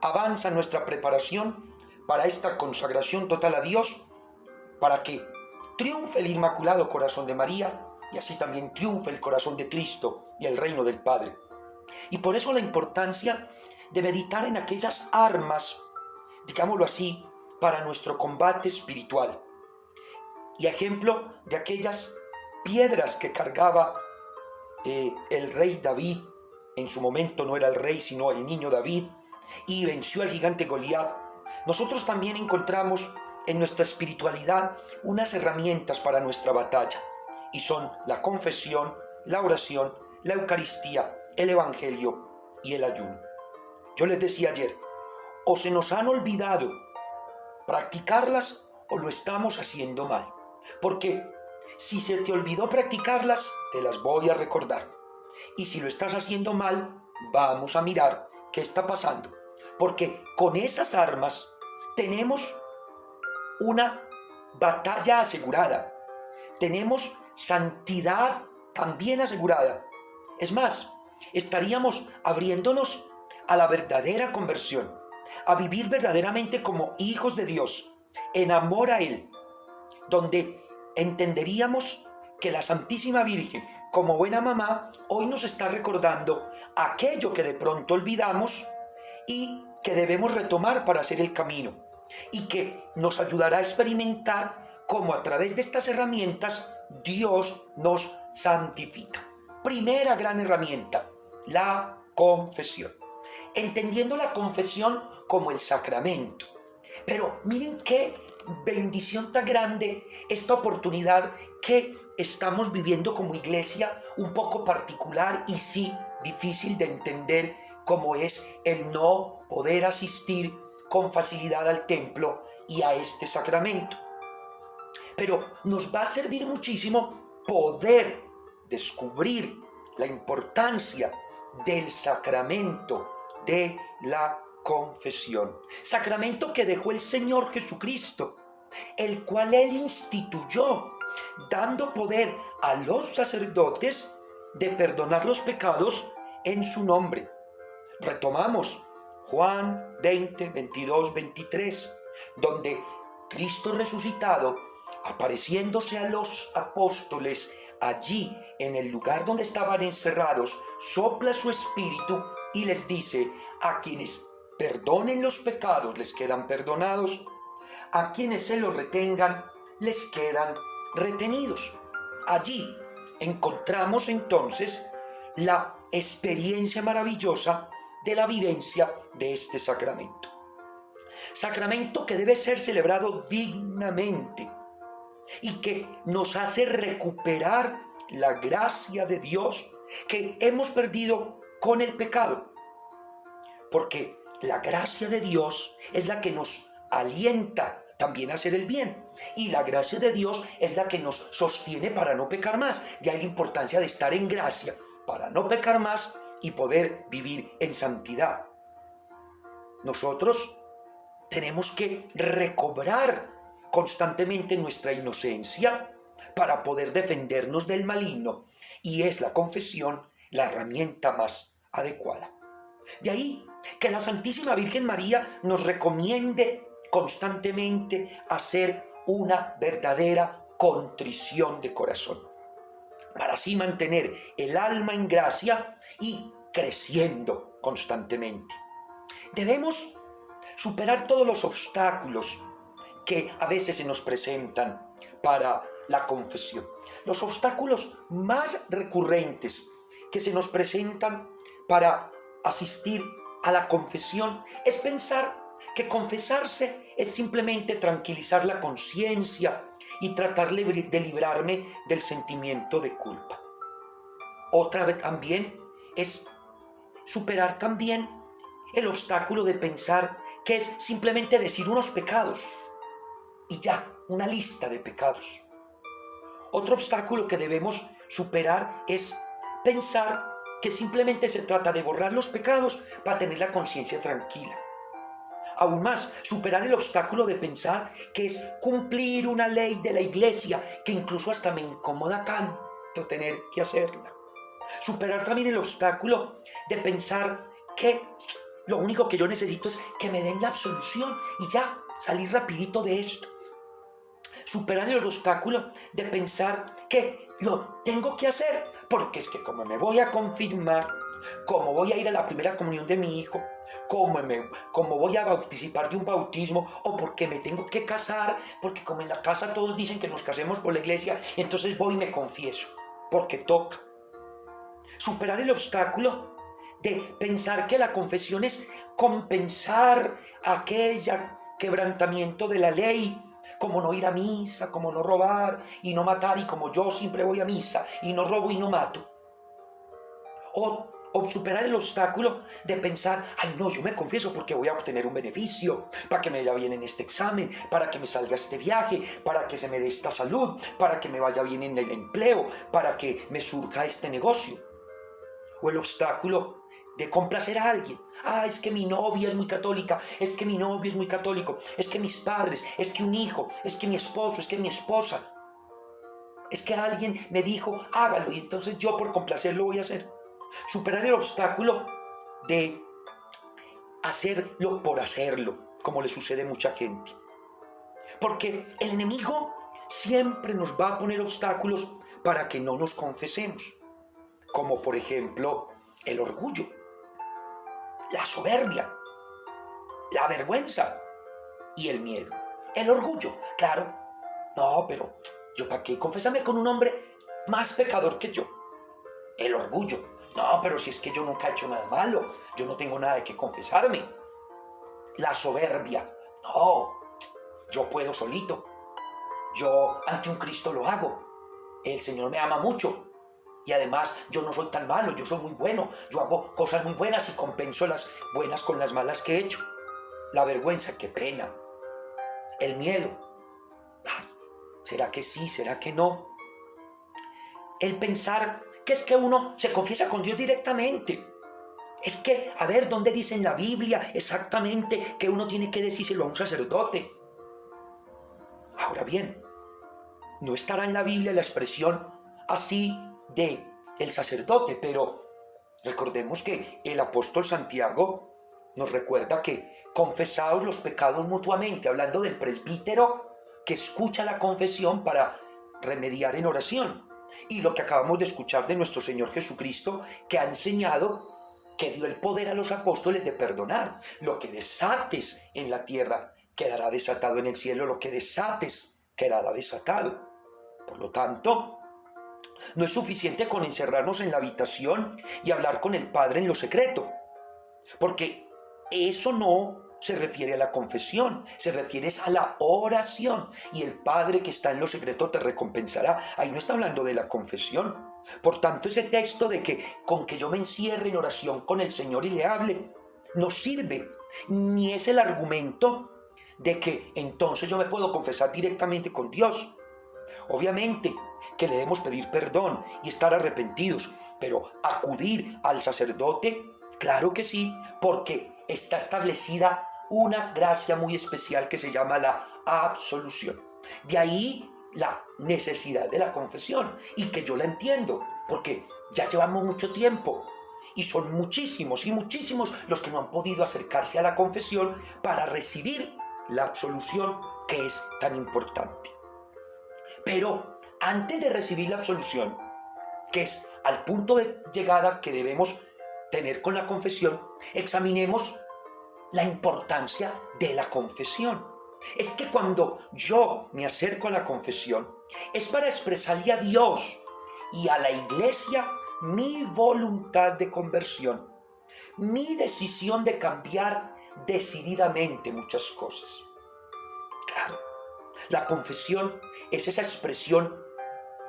avanza nuestra preparación para esta consagración total a Dios, para que triunfe el Inmaculado Corazón de María y así también triunfe el corazón de Cristo y el reino del Padre. Y por eso la importancia de meditar en aquellas armas, digámoslo así, para nuestro combate espiritual. Y ejemplo de aquellas piedras que cargaba el rey David. En su momento no era el rey, sino el niño David, y venció al gigante Goliat. Nosotros también encontramos en nuestra espiritualidad unas herramientas para nuestra batalla, y son la confesión, la oración, la Eucaristía, el Evangelio y el ayuno. Yo les decía ayer, o se nos han olvidado practicarlas o lo estamos haciendo mal. Porque si se te olvidó practicarlas, te las voy a recordar. Y si lo estás haciendo mal, vamos a mirar qué está pasando. Porque con esas armas tenemos una batalla asegurada. Tenemos santidad también asegurada. Es más, estaríamos abriéndonos a la verdadera conversión, a vivir verdaderamente como hijos de Dios, en amor a Él, donde entenderíamos que la Santísima Virgen, como buena mamá, hoy nos está recordando aquello que de pronto olvidamos y que debemos retomar para hacer el camino, y que nos ayudará a experimentar cómo a través de estas herramientas Dios nos santifica. Primera gran herramienta, la confesión. Entendiendo la confesión como el sacramento. Pero miren qué bendición tan grande esta oportunidad que estamos viviendo como iglesia, un poco particular y sí difícil de entender, como es el no poder asistir con facilidad al templo y a este sacramento. Pero nos va a servir muchísimo poder descubrir la importancia del sacramento de la confesión. Sacramento que dejó el Señor Jesucristo, el cual Él instituyó, dando poder a los sacerdotes de perdonar los pecados en su nombre. Retomamos Juan 20, 22, 23, donde Cristo resucitado, apareciéndose a los apóstoles allí en el lugar donde estaban encerrados, sopla su espíritu y les dice: a quienes perdonen los pecados les quedan perdonados, a quienes se los retengan les quedan retenidos. Allí encontramos entonces la experiencia maravillosa de la vivencia de este sacramento. Sacramento que debe ser celebrado dignamente y que nos hace recuperar la gracia de Dios que hemos perdido con el pecado. Porque la gracia de Dios es la que nos alienta también a hacer el bien. Y la gracia de Dios es la que nos sostiene para no pecar más. De ahí la importancia de estar en gracia para no pecar más y poder vivir en santidad. Nosotros tenemos que recobrar constantemente nuestra inocencia para poder defendernos del maligno, y es la confesión la herramienta más adecuada. De ahí que la Santísima Virgen María nos recomiende constantemente hacer una verdadera contrición de corazón, para así mantener el alma en gracia y creciendo constantemente. Debemos superar todos los obstáculos que a veces se nos presentan para la confesión. Los obstáculos más recurrentes que se nos presentan para asistir a la confesión es pensar que confesarse es simplemente tranquilizar la conciencia y tratar de librarme del sentimiento de culpa. Otra vez también es superar también el obstáculo de pensar que es simplemente decir unos pecados y ya, una lista de pecados. Otro obstáculo que debemos superar es pensar que simplemente se trata de borrar los pecados para tener la conciencia tranquila. Aún más, superar el obstáculo de pensar que es cumplir una ley de la iglesia que incluso hasta me incomoda tanto tener que hacerla. Superar también el obstáculo de pensar que Lo único que yo necesito es que me den la absolución y ya, salir rapidito de esto. Superar el obstáculo de pensar que lo tengo que hacer, porque es que como me voy a confirmar, como voy a ir a la primera comunión de mi hijo, como voy a participar de un bautismo, o porque me tengo que casar, porque como en la casa todos dicen que nos casemos por la iglesia, entonces voy y me confieso, porque toca. Superar el obstáculo de pensar que la confesión es compensar aquel quebrantamiento de la ley, como no ir a misa, como no robar y no matar, y como yo siempre voy a misa y no robo y no mato. O superar el obstáculo de pensar, ay no, yo me confieso porque voy a obtener un beneficio, para que me vaya bien en este examen, para que me salga este viaje, para que se me dé esta salud, para que me vaya bien en el empleo, para que me surja este negocio. O el obstáculo de complacer a alguien. Ah, es que mi novia es muy católica, es que mi novio es muy católico, es que mis padres, es que un hijo, es que mi esposo, es que mi esposa. Es que alguien me dijo, hágalo, y entonces yo por complacerlo voy a hacer. Superar el obstáculo de hacerlo por hacerlo, como le sucede a mucha gente. Porque el enemigo siempre nos va a poner obstáculos para que no nos confesemos. Como por ejemplo el orgullo, la soberbia, la vergüenza y el miedo. El orgullo, claro. No, pero ¿yo para qué confesarme con un hombre más pecador que yo? El orgullo. No, pero si es que yo nunca he hecho nada malo, yo no tengo nada de qué confesarme. La soberbia. No, yo puedo solito. Yo ante un Cristo lo hago. El Señor me ama mucho. Y además yo no soy tan malo, yo soy muy bueno. Yo hago cosas muy buenas y compenso las buenas con las malas que he hecho. La vergüenza, qué pena. El miedo. Ay, ¿será que sí? ¿Será que no? El pensar que es que uno se confiesa con Dios directamente. Es que, a ver, ¿dónde dice en la Biblia exactamente que uno tiene que decírselo a un sacerdote? Ahora bien, no estará en la Biblia la expresión así de el sacerdote, pero recordemos que el apóstol Santiago nos recuerda que confesaos los pecados mutuamente, hablando del presbítero que escucha la confesión para remediar en oración. Y lo que acabamos de escuchar de nuestro Señor Jesucristo, que ha enseñado, que dio el poder a los apóstoles de perdonar. Lo que desates en la tierra quedará desatado en el cielo, lo que desates quedará desatado. Por lo tanto, no es suficiente con encerrarnos en la habitación y hablar con el Padre en lo secreto, porque eso no se refiere a la confesión, se refiere a la oración, y el Padre que está en lo secreto te recompensará. Ahí no está hablando de la confesión. Por tanto, ese texto de que con que yo me encierre en oración con el Señor y le hable, no sirve, ni es el argumento de que entonces yo me puedo confesar directamente con Dios. Obviamente que le debemos pedir perdón y estar arrepentidos, pero acudir al sacerdote, claro que sí, porque está establecida una gracia muy especial que se llama la absolución. De ahí la necesidad de la confesión, y que yo la entiendo, porque ya llevamos mucho tiempo y son muchísimos y muchísimos los que no han podido acercarse a la confesión para recibir la absolución que es tan importante. Pero antes de recibir la absolución, que es al punto de llegada que debemos tener con la confesión, examinemos la importancia de la confesión. Es que cuando yo me acerco a la confesión, es para expresarle a Dios y a la iglesia mi voluntad de conversión, mi decisión de cambiar decididamente muchas cosas. Claro, la confesión es esa expresión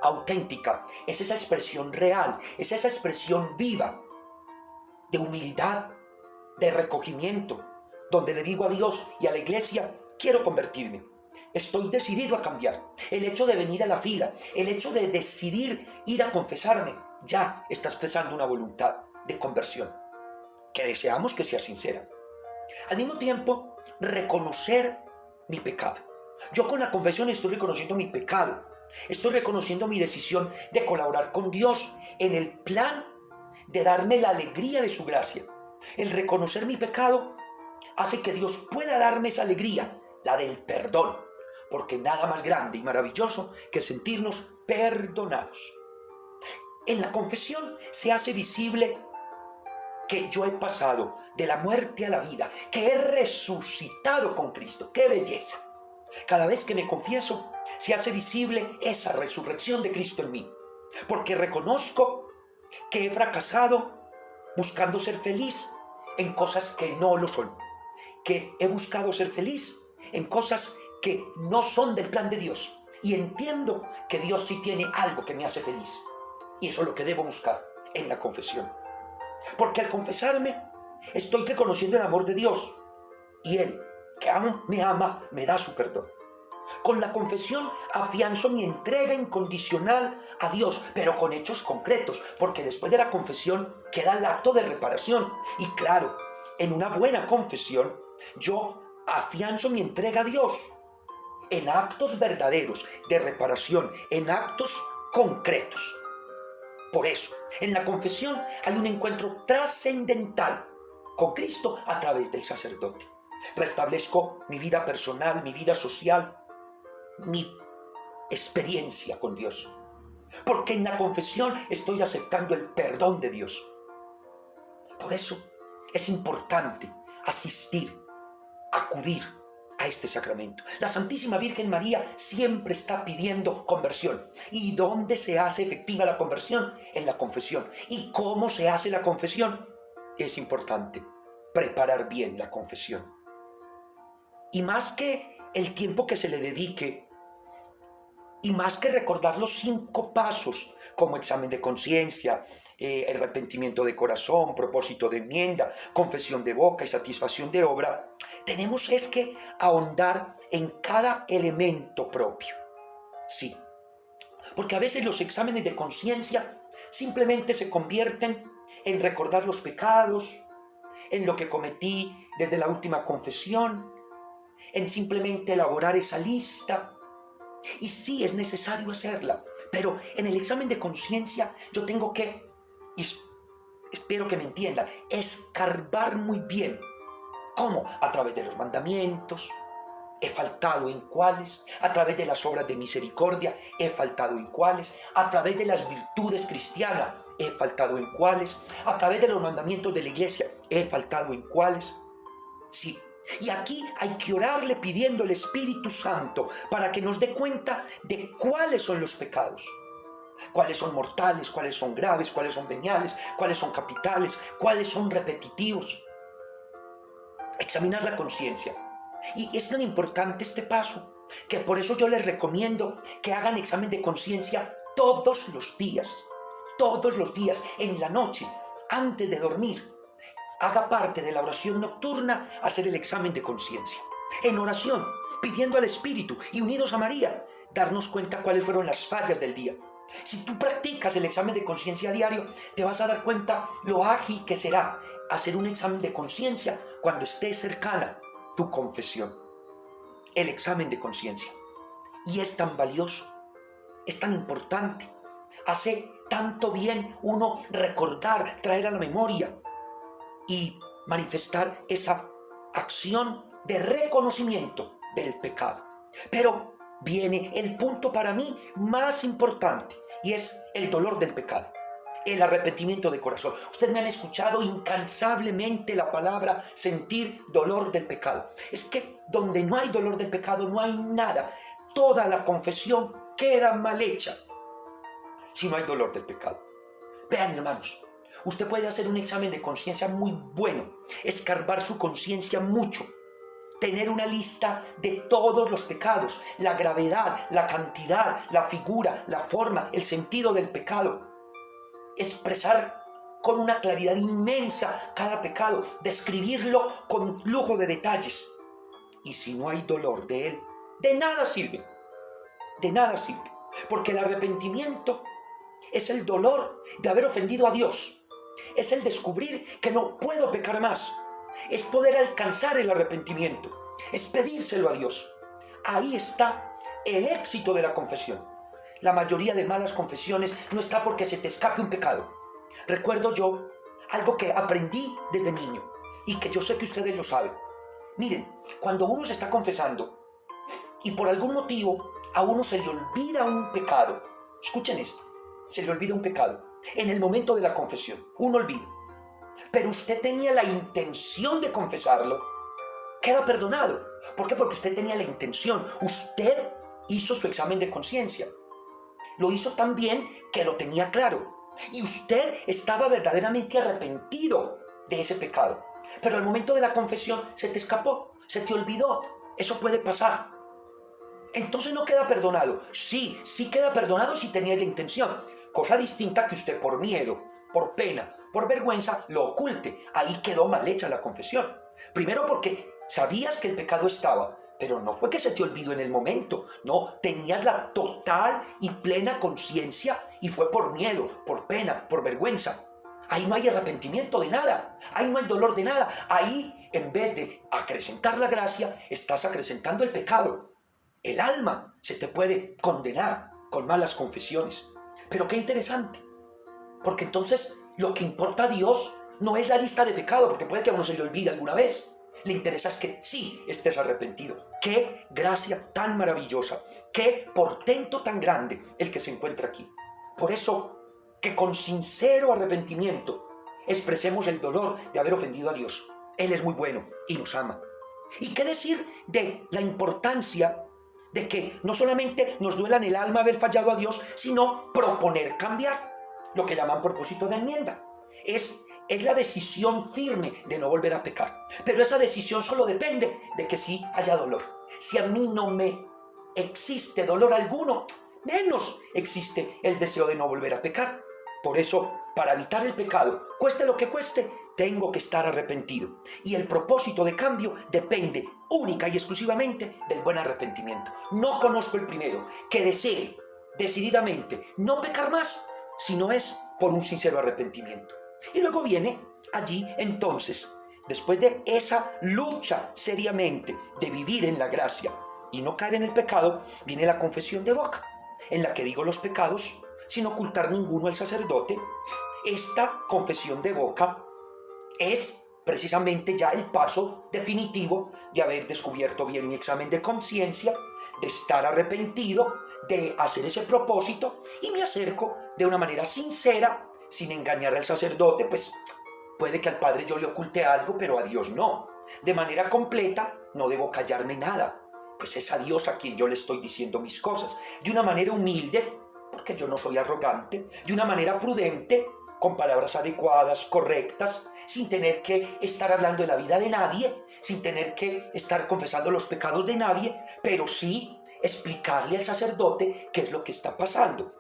auténtica, es esa expresión real, es esa expresión viva de humildad, de recogimiento, donde le digo a Dios y a la iglesia, quiero convertirme, estoy decidido a cambiar. El hecho de venir a la fila, el hecho de decidir ir a confesarme, ya está expresando una voluntad de conversión, que deseamos que sea sincera. Al mismo tiempo, reconocer mi pecado. Yo con la confesión estoy reconociendo mi pecado, estoy reconociendo mi decisión de colaborar con Dios en el plan de darme la alegría de su gracia. El reconocer mi pecado hace que Dios pueda darme esa alegría, la del perdón, porque nada más grande y maravilloso que sentirnos perdonados. En la confesión se hace visible que yo he pasado de la muerte a la vida, que he resucitado con Cristo. ¡Qué belleza! Cada vez que me confieso, se hace visible esa resurrección de Cristo en mí, porque reconozco que he fracasado buscando ser feliz en cosas que no lo son, que he buscado ser feliz en cosas que no son del plan de Dios, y entiendo que Dios sí tiene algo que me hace feliz, y eso es lo que debo buscar en la confesión. Porque al confesarme, estoy reconociendo el amor de Dios. Y Él, que aún me ama, me da su perdón. Con la confesión afianzo mi entrega incondicional a Dios, pero con hechos concretos, porque después de la confesión queda el acto de reparación. Y claro, en una buena confesión, yo afianzo mi entrega a Dios en actos verdaderos de reparación, en actos concretos. Por eso, en la confesión hay un encuentro trascendental con Cristo a través del sacerdote. Restablezco mi vida personal, mi vida social, mi experiencia con Dios. Porque en la confesión estoy aceptando el perdón de Dios. Por eso es importante asistir, acudir a este sacramento. La Santísima Virgen María siempre está pidiendo conversión. ¿Y dónde se hace efectiva la conversión? En la confesión. ¿Y cómo se hace la confesión? Es importante preparar bien la confesión. Y más que el tiempo que se le dedique, y más que recordar los 5 pasos, como examen de conciencia, arrepentimiento de corazón, propósito de enmienda, confesión de boca y satisfacción de obra, tenemos es que ahondar en cada elemento propio. Sí, porque a veces los exámenes de conciencia simplemente se convierten en recordar los pecados, en lo que cometí desde la última confesión, en simplemente elaborar esa lista. Y sí, es necesario hacerla, pero en el examen de conciencia yo tengo que, y espero que me entiendan, escarbar muy bien. ¿Cómo? A través de los mandamientos, he faltado en cuáles, a través de las obras de misericordia, he faltado en cuáles, a través de las virtudes cristianas, he faltado en cuáles, a través de los mandamientos de la iglesia, he faltado en cuáles. Sí. Y aquí hay que orarle pidiendo al Espíritu Santo para que nos dé cuenta de cuáles son los pecados. Cuáles son mortales, cuáles son graves, cuáles son veniales, cuáles son capitales, cuáles son repetitivos. Examinar la conciencia. Y es tan importante este paso que por eso yo les recomiendo que hagan examen de conciencia todos los días, en la noche, antes de dormir. Haga parte de la oración nocturna hacer el examen de conciencia. En oración, pidiendo al Espíritu y unidos a María, darnos cuenta cuáles fueron las fallas del día. Si tú practicas el examen de conciencia diario, te vas a dar cuenta lo ágil que será hacer un examen de conciencia cuando esté cercana tu confesión. El examen de conciencia. Y es tan valioso, es tan importante. Hace tanto bien uno recordar, traer a la memoria y manifestar esa acción de reconocimiento del pecado. Pero viene el punto para mí más importante y es el dolor del pecado, el arrepentimiento de corazón. Ustedes me han escuchado incansablemente la palabra sentir dolor del pecado. Es que donde no hay dolor del pecado no hay nada. Toda la confesión queda mal hecha si no hay dolor del pecado. Vean, hermanos, usted puede hacer un examen de conciencia muy bueno, escarbar su conciencia mucho, tener una lista de todos los pecados, la gravedad, la cantidad, la figura, la forma, el sentido del pecado, expresar con una claridad inmensa cada pecado, describirlo con lujo de detalles. Y si no hay dolor de él, de nada sirve, porque el arrepentimiento es el dolor de haber ofendido a Dios. Es el descubrir que no puedo pecar más. Es poder alcanzar el arrepentimiento. Es pedírselo a Dios. Ahí está el éxito de la confesión. La mayoría de malas confesiones no está porque se te escape un pecado. Recuerdo yo algo que aprendí desde niño y que yo sé que ustedes lo saben. Miren, cuando uno se está confesando y por algún motivo a uno se le olvida un pecado, escuchen esto, se le olvida un pecado en el momento de la confesión, un olvido, pero usted tenía la intención de confesarlo, queda perdonado. ¿Por qué? Porque usted tenía la intención, usted hizo su examen de conciencia, lo hizo tan bien que lo tenía claro y usted estaba verdaderamente arrepentido de ese pecado. Pero al momento de la confesión se te escapó, se te olvidó. Eso puede pasar. Entonces no queda perdonado. Sí queda perdonado si tenías la intención. Cosa distinta que usted por miedo, por pena, por vergüenza lo oculte. Ahí quedó mal hecha la confesión. Primero porque sabías que el pecado estaba, pero no fue que se te olvidó en el momento. No, tenías la total y plena conciencia y fue por miedo, por pena, por vergüenza. Ahí no hay arrepentimiento de nada, ahí no hay dolor de nada. Ahí, en vez de acrecentar la gracia, estás acrecentando el pecado. El alma se te puede condenar con malas confesiones. Pero qué interesante, porque entonces lo que importa a Dios no es la lista de pecado, porque puede que a uno se le olvide alguna vez. Le interesa es que sí estés arrepentido. Qué gracia tan maravillosa, qué portento tan grande el que se encuentra aquí. Por eso, que con sincero arrepentimiento expresemos el dolor de haber ofendido a Dios. Él es muy bueno y nos ama. ¿Y qué decir de la importancia de que no solamente nos duela en el alma haber fallado a Dios, sino proponer cambiar? Lo que llaman propósito de enmienda. Es la decisión firme de no volver a pecar. Pero esa decisión solo depende de que sí haya dolor. Si a mí no me existe dolor alguno, menos existe el deseo de no volver a pecar. Por eso, para evitar el pecado, cueste lo que cueste, tengo que estar arrepentido. Y el propósito de cambio depende única y exclusivamente del buen arrepentimiento. No conozco el primero que desee decididamente no pecar más, si no es por un sincero arrepentimiento. Y luego viene allí entonces, después de esa lucha seriamente de vivir en la gracia y no caer en el pecado, viene la confesión de boca, en la que digo los pecados sin ocultar ninguno al sacerdote. Esta confesión de boca es precisamente ya el paso definitivo de haber descubierto bien mi examen de conciencia, de estar arrepentido, de hacer ese propósito, y me acerco de una manera sincera, sin engañar al sacerdote, pues puede que al Padre yo le oculte algo, pero a Dios no. De manera completa, no debo callarme nada, pues es a Dios a quien yo le estoy diciendo mis cosas, de una manera humilde, porque yo no soy arrogante, de una manera prudente, con palabras adecuadas, correctas, sin tener que estar hablando de la vida de nadie, sin tener que estar confesando los pecados de nadie, pero sí explicarle al sacerdote qué es lo que está pasando.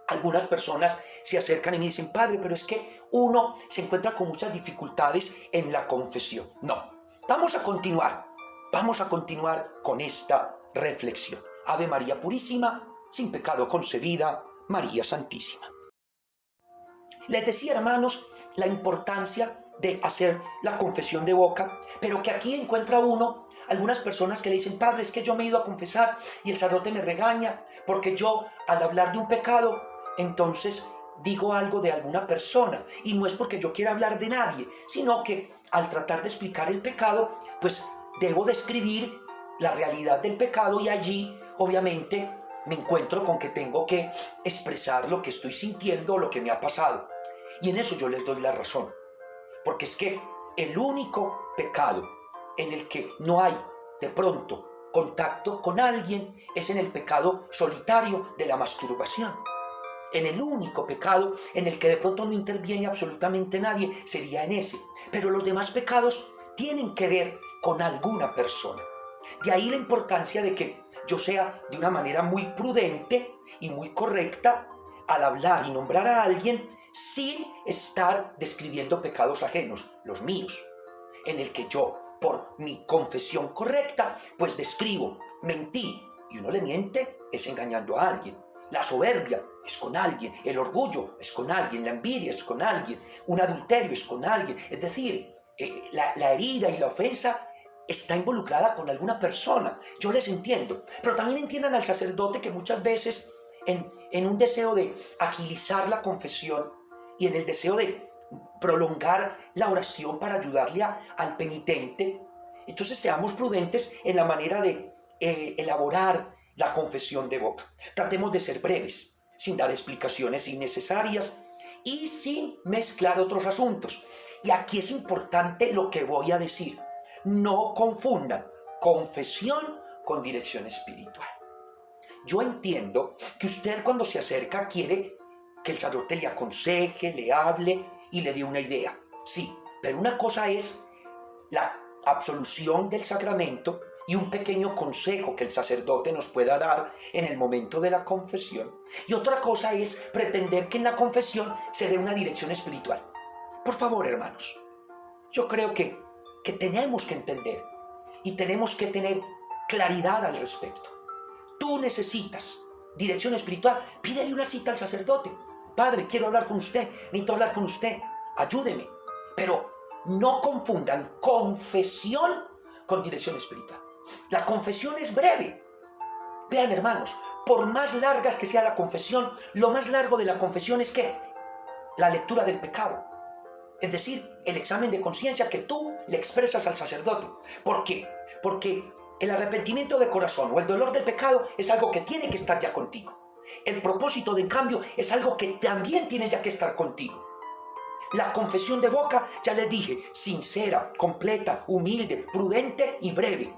Algunas personas se acercan y me dicen: Padre, pero es que uno se encuentra con muchas dificultades en la confesión. No, vamos a continuar con esta reflexión. Ave María Purísima, sin pecado concebida, María Santísima. Les decía, hermanos, la importancia de hacer la confesión de boca, pero que aquí encuentra uno algunas personas que le dicen: Padre, es que yo me he ido a confesar y el sacerdote me regaña porque yo, al hablar de un pecado, entonces digo algo de alguna persona, y no es porque yo quiera hablar de nadie, sino que al tratar de explicar el pecado, pues debo describir la realidad del pecado, y allí obviamente me encuentro con que tengo que expresar lo que estoy sintiendo o lo que me ha pasado. Y en eso yo les doy la razón, porque es que el único pecado en el que no hay de pronto contacto con alguien es en el pecado solitario de la masturbación. En el único pecado en el que de pronto no interviene absolutamente nadie sería en ese. Pero los demás pecados tienen que ver con alguna persona. De ahí la importancia de que yo sea de una manera muy prudente y muy correcta al hablar y nombrar a alguien, sin estar describiendo pecados ajenos, los míos, en el que yo, por mi confesión correcta, pues describo: mentí. Y uno le miente es engañando a alguien. La soberbia es con alguien, el orgullo es con alguien, la envidia es con alguien, un adulterio es con alguien. Es decir, la herida y la ofensa está involucrada con alguna persona. Yo les entiendo, pero también entiendan al sacerdote que muchas veces en un deseo de agilizar la confesión y en el deseo de prolongar la oración para ayudarle al penitente. Entonces seamos prudentes en la manera de elaborar la confesión de boca. Tratemos de ser breves, sin dar explicaciones innecesarias y sin mezclar otros asuntos. Y aquí es importante lo que voy a decir. No confundan confesión con dirección espiritual. Yo entiendo que usted cuando se acerca quiere que el sacerdote le aconseje, le hable y le dé una idea. Sí, pero una cosa es la absolución del sacramento y un pequeño consejo que el sacerdote nos pueda dar en el momento de la confesión. Y otra cosa es pretender que en la confesión se dé una dirección espiritual. Por favor, hermanos, yo creo que tenemos que entender y tenemos que tener claridad al respecto. Tú necesitas dirección espiritual, pídele una cita al sacerdote. Padre, quiero hablar con usted, necesito hablar con usted, ayúdeme. Pero no confundan confesión con dirección espiritual. La confesión es breve. Vean, hermanos, por más largas que sea la confesión, lo más largo de la confesión es que la lectura del pecado. Es decir, el examen de conciencia que tú le expresas al sacerdote. ¿Por qué? Porque el arrepentimiento de corazón o el dolor del pecado es algo que tiene que estar ya contigo. El propósito de cambio es algo que también tiene ya que estar contigo. La confesión de boca, ya les dije, sincera, completa, humilde, prudente y breve.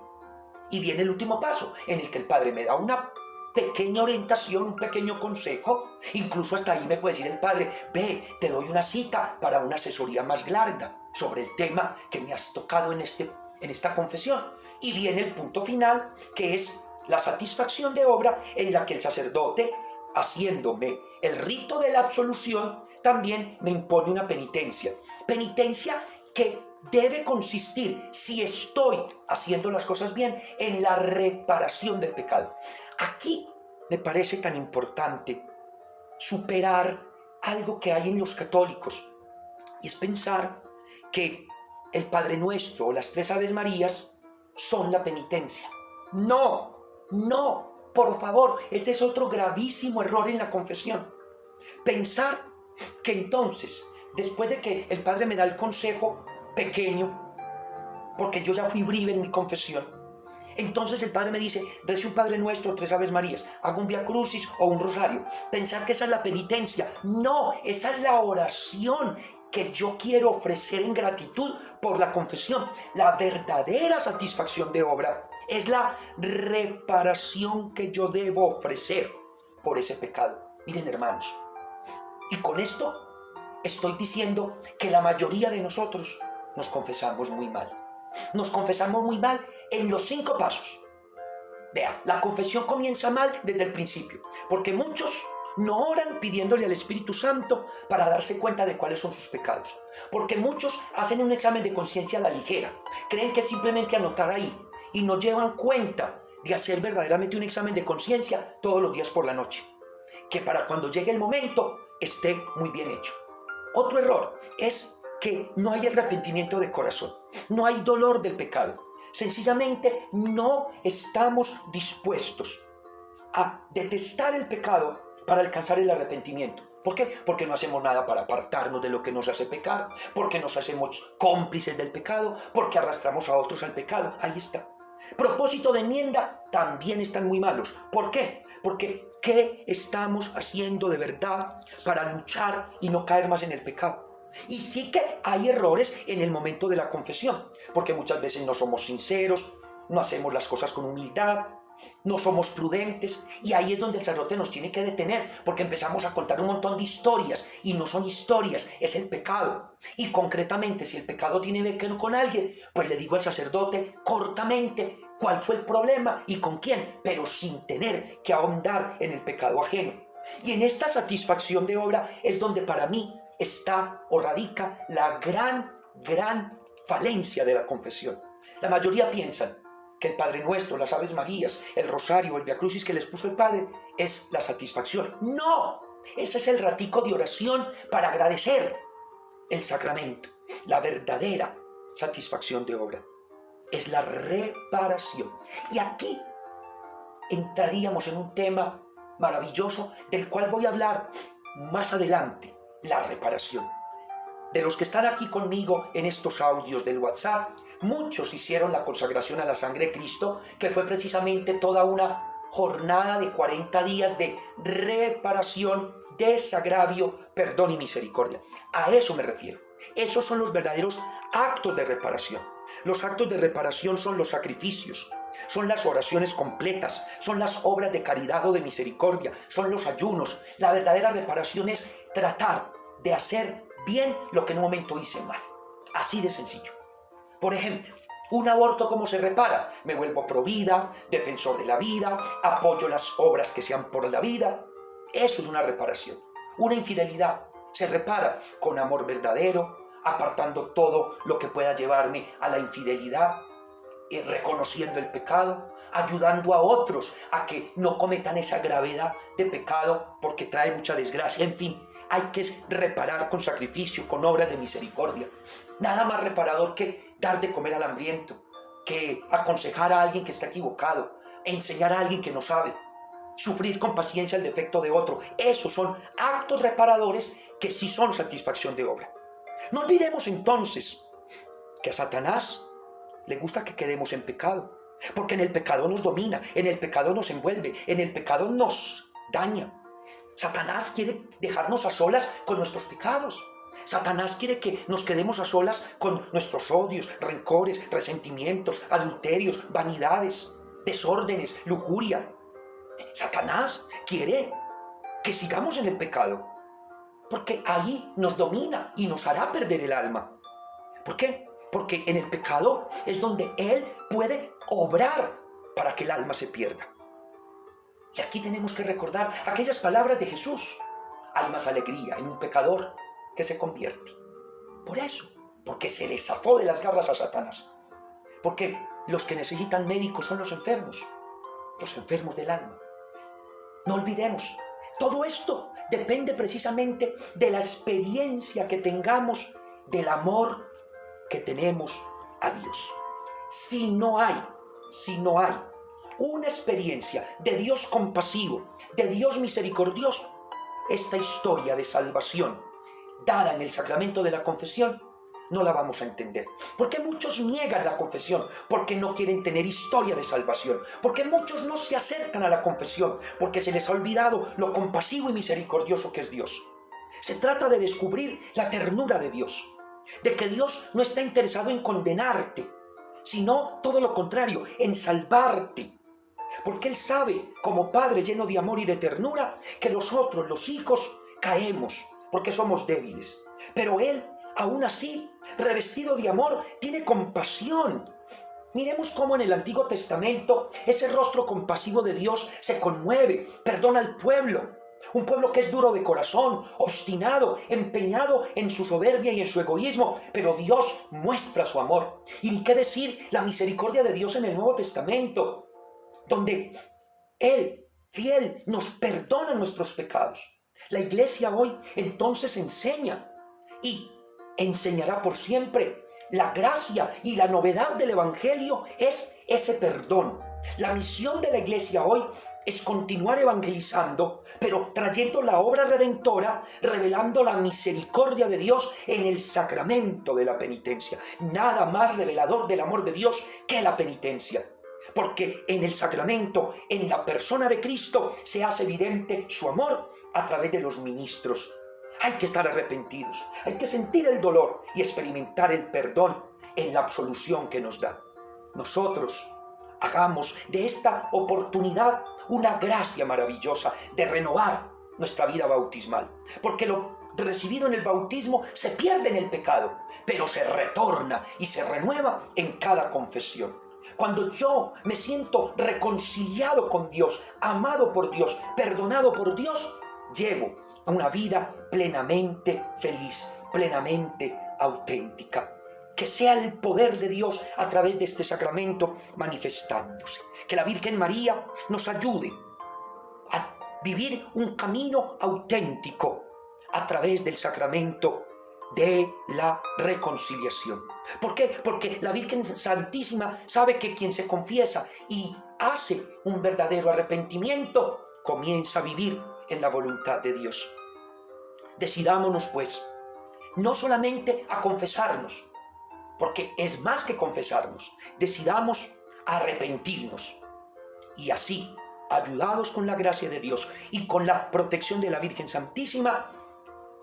Y viene el último paso, en el que el Padre me da una pequeña orientación, un pequeño consejo. Incluso hasta ahí me puede decir el Padre, ve, te doy una cita para una asesoría más larga sobre el tema que me has tocado en esta confesión. Y viene el punto final, que es la satisfacción de obra, en la que el sacerdote, haciéndome el rito de la absolución, también me impone una penitencia. Penitencia que debe consistir, si estoy haciendo las cosas bien, en la reparación del pecado. Aquí me parece tan importante superar algo que hay en los católicos, y es pensar que el Padre Nuestro o las 3 Aves Marías son la penitencia. No, por favor, ese es otro gravísimo error en la confesión. Pensar que entonces, después de que el Padre me da el consejo pequeño, porque yo ya fui breve en mi confesión, entonces el Padre me dice, rece un Padre Nuestro, 3 Aves Marías, hago un Vía Crucis o un rosario. Pensar que esa es la penitencia. No, esa es la oración que yo quiero ofrecer en gratitud por la confesión. La verdadera satisfacción de obra es la reparación que yo debo ofrecer por ese pecado. Miren, hermanos, y con esto estoy diciendo que la mayoría de nosotros nos confesamos muy mal. Nos confesamos muy mal en los 5 pasos. Vea, la confesión comienza mal desde el principio, porque muchos no oran pidiéndole al Espíritu Santo para darse cuenta de cuáles son sus pecados. Porque muchos hacen un examen de conciencia a la ligera. Creen que simplemente anotar ahí y no llevan cuenta de hacer verdaderamente un examen de conciencia todos los días por la noche. Que para cuando llegue el momento esté muy bien hecho. Otro error es que no hay arrepentimiento de corazón, no hay dolor del pecado. Sencillamente no estamos dispuestos a detestar el pecado para alcanzar el arrepentimiento. ¿Por qué? Porque no hacemos nada para apartarnos de lo que nos hace pecar, porque nos hacemos cómplices del pecado, porque arrastramos a otros al pecado. Ahí está. Propósito de enmienda también están muy malos. ¿Por qué? Porque ¿qué estamos haciendo de verdad para luchar y no caer más en el pecado? Y sí que hay errores en el momento de la confesión, porque muchas veces no somos sinceros, no hacemos las cosas con humildad, no somos prudentes, y ahí es donde el sacerdote nos tiene que detener, porque empezamos a contar un montón de historias, y no son historias, es el pecado. Y concretamente, si el pecado tiene que ver con alguien, pues le digo al sacerdote cortamente cuál fue el problema y con quién, pero sin tener que ahondar en el pecado ajeno. Y en esta satisfacción de obra es donde para mí está o radica la gran falencia de la confesión. La mayoría piensan que el Padre Nuestro, las Aves Marías, el Rosario, el Vía Crucis que les puso el Padre es la satisfacción. ¡No! Ese es el ratico de oración para agradecer el sacramento. La verdadera satisfacción de obra es la reparación. Y aquí entraríamos en un tema maravilloso del cual voy a hablar más adelante, la reparación. de los que están aquí conmigo en estos audios del WhatsApp, muchos hicieron la consagración a la sangre de Cristo, que fue precisamente toda una jornada de 40 días de reparación, desagravio, perdón y misericordia. A eso me refiero. Esos son los verdaderos actos de reparación. Los actos de reparación son los sacrificios, son las oraciones completas, son las obras de caridad o de misericordia, son los ayunos. La verdadera reparación es tratar de hacer bien lo que en un momento hice mal. Así de sencillo. Por ejemplo, un aborto, ¿cómo se repara? Me vuelvo pro vida, defensor de la vida, apoyo las obras que sean por la vida. Eso es una reparación. Una infidelidad se repara con amor verdadero, apartando todo lo que pueda llevarme a la infidelidad, y reconociendo el pecado, ayudando a otros a que no cometan esa gravedad de pecado porque trae mucha desgracia. En fin, hay que reparar con sacrificio, con obras de misericordia. Nada más reparador que dar de comer al hambriento, que aconsejar a alguien que está equivocado, enseñar a alguien que no sabe, sufrir con paciencia el defecto de otro. Esos son actos reparadores que sí son satisfacción de obra. No olvidemos entonces que a Satanás le gusta que quedemos en pecado, porque en el pecado nos domina, en el pecado nos envuelve, en el pecado nos daña. Satanás quiere dejarnos a solas con nuestros pecados. Satanás quiere que nos quedemos a solas con nuestros odios, rencores, resentimientos, adulterios, vanidades, desórdenes, lujuria. Satanás quiere que sigamos en el pecado, porque ahí nos domina y nos hará perder el alma. ¿Por qué? Porque en el pecado es donde Él puede obrar para que el alma se pierda. Y aquí tenemos que recordar aquellas palabras de Jesús. Hay más alegría en un pecador que se convierte. Por eso, porque se le zafó de las garras a Satanás. Porque los que necesitan médicos son los enfermos del alma. No olvidemos, todo esto depende precisamente de la experiencia que tengamos del amor que tenemos a Dios. Si no hay una experiencia de Dios compasivo, de Dios misericordioso, esta historia de salvación dada en el sacramento de la confesión no la vamos a entender. Porque muchos niegan la confesión, porque no quieren tener historia de salvación, porque muchos no se acercan a la confesión, porque se les ha olvidado lo compasivo y misericordioso que es Dios. Se trata de descubrir la ternura de Dios, de que Dios no está interesado en condenarte, sino todo lo contrario, en salvarte. Porque Él sabe, como Padre lleno de amor y de ternura, que nosotros, los hijos, caemos, porque somos débiles. Pero Él, aún así, revestido de amor, tiene compasión. Miremos cómo en el Antiguo Testamento ese rostro compasivo de Dios se conmueve, perdona al pueblo. Un pueblo que es duro de corazón, obstinado, empeñado en su soberbia y en su egoísmo, pero Dios muestra su amor. Y ni qué decir la misericordia de Dios en el Nuevo Testamento, donde Él, fiel, nos perdona nuestros pecados. La Iglesia hoy entonces enseña y enseñará por siempre. La gracia y la novedad del Evangelio es ese perdón. La misión de la Iglesia hoy es continuar evangelizando, pero trayendo la obra redentora, revelando la misericordia de Dios en el sacramento de la penitencia. Nada más revelador del amor de Dios que la penitencia. Porque en el sacramento, en la persona de Cristo, se hace evidente su amor a través de los ministros. Hay que estar arrepentidos, hay que sentir el dolor y experimentar el perdón en la absolución que nos da. Nosotros hagamos de esta oportunidad una gracia maravillosa de renovar nuestra vida bautismal. Porque lo recibido en el bautismo se pierde en el pecado, pero se retorna y se renueva en cada confesión. Cuando yo me siento reconciliado con Dios, amado por Dios, perdonado por Dios, llevo una vida plenamente feliz, plenamente auténtica. Que sea el poder de Dios a través de este sacramento manifestándose. Que la Virgen María nos ayude a vivir un camino auténtico a través del sacramento de la reconciliación. ¿Por qué? Porque la Virgen Santísima sabe que quien se confiesa y hace un verdadero arrepentimiento, comienza a vivir en la voluntad de Dios. Decidámonos, pues, no solamente a confesarnos, porque es más que confesarnos, decidamos arrepentirnos y así, ayudados con la gracia de Dios y con la protección de la Virgen Santísima,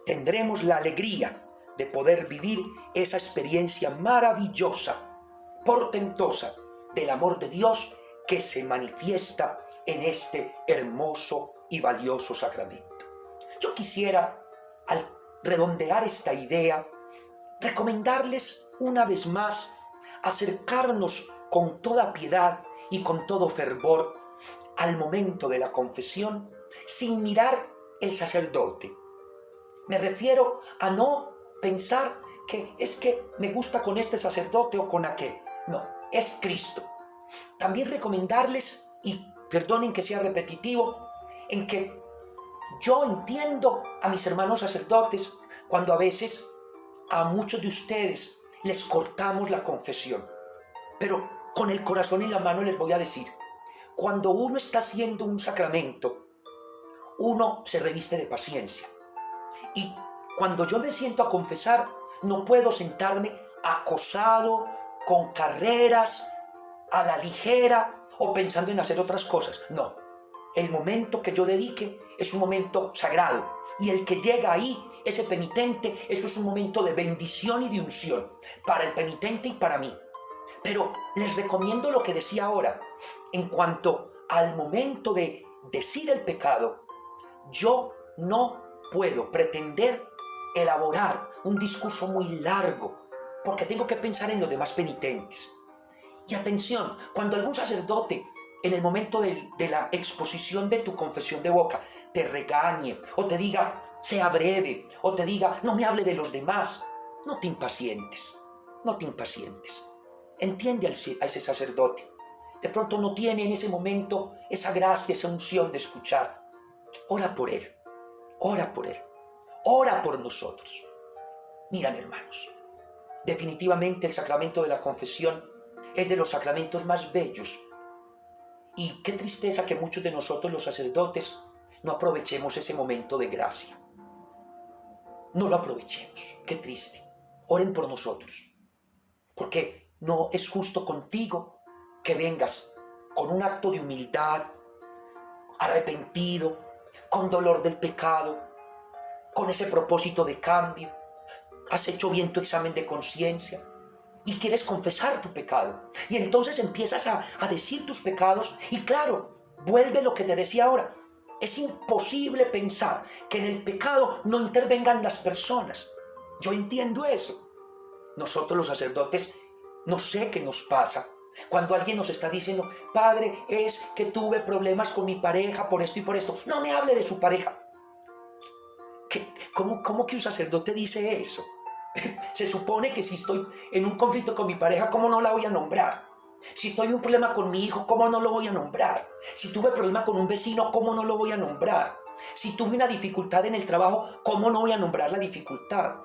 tendremos la alegría de poder vivir esa experiencia maravillosa, portentosa del amor de Dios que se manifiesta en este hermoso y valioso sacramento. Yo quisiera, al redondear esta idea, recomendarles una vez más acercarnos con toda piedad y con todo fervor al momento de la confesión sin mirar el sacerdote. Me refiero a no pensar que es que me gusta con este sacerdote o con aquel. No, es Cristo. También recomendarles, y perdonen que sea repetitivo, en que yo entiendo a mis hermanos sacerdotes cuando a veces a muchos de ustedes les cortamos la confesión. Pero con el corazón en la mano les voy a decir, cuando uno está haciendo un sacramento, uno se reviste de paciencia. Y cuando yo me siento a confesar, no puedo sentarme acosado, con carreras, a la ligera o pensando en hacer otras cosas. No, el momento que yo dedique es un momento sagrado. Y el que llega ahí, ese penitente, eso es un momento de bendición y de unción para el penitente y para mí. Pero les recomiendo lo que decía ahora. En cuanto al momento de decir el pecado, yo no puedo pretender elaborar un discurso muy largo porque tengo que pensar en los demás penitentes. Y atención, cuando algún sacerdote en el momento de la exposición de tu confesión de boca te regañe o te diga sea breve o te diga no me hable de los demás, no te impacientes, no te impacientes. Entiende a ese sacerdote. De pronto no tiene en ese momento esa gracia, esa unción de escuchar. Ora por él, ora por él, ora por nosotros. Miren, hermanos, definitivamente el sacramento de la confesión es de los sacramentos más bellos. Y qué tristeza que muchos de nosotros los sacerdotes no aprovechemos ese momento de gracia. No lo aprovechemos, qué triste. Oren por nosotros, porque no es justo contigo que vengas con un acto de humildad, arrepentido, con dolor del pecado, con ese propósito de cambio. Has hecho bien tu examen de conciencia y quieres confesar tu pecado. Y entonces empiezas a decir tus pecados y claro, vuelve lo que te decía ahora. Es imposible pensar que en el pecado no intervengan las personas. Yo entiendo eso. Nosotros los sacerdotes, no sé qué nos pasa. Cuando alguien nos está diciendo, padre, es que tuve problemas con mi pareja por esto y por esto. No me hable de su pareja. ¿Cómo que un sacerdote dice eso? Se supone que si estoy en un conflicto con mi pareja, ¿cómo no la voy a nombrar? Si estoy en un problema con mi hijo, ¿cómo no lo voy a nombrar? Si tuve problema con un vecino, ¿cómo no lo voy a nombrar? Si tuve una dificultad en el trabajo, ¿cómo no voy a nombrar la dificultad?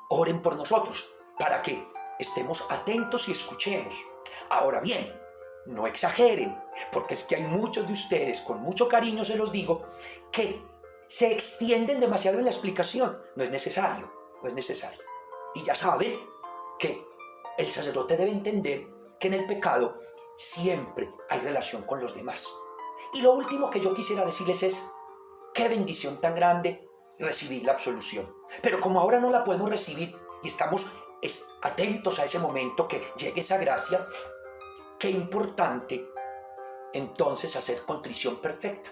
Oren por nosotros para que estemos atentos y escuchemos. Ahora bien, no exageren, porque es que hay muchos de ustedes, con mucho cariño se los digo, que se extienden demasiado en la explicación. No es necesario, no es necesario. Y ya saben que el sacerdote debe entender que en el pecado siempre hay relación con los demás. Y lo último que yo quisiera decirles es, qué bendición tan grande recibir la absolución. Pero como ahora no la podemos recibir y estamos atentos a ese momento que llegue esa gracia, qué importante entonces hacer contrición perfecta.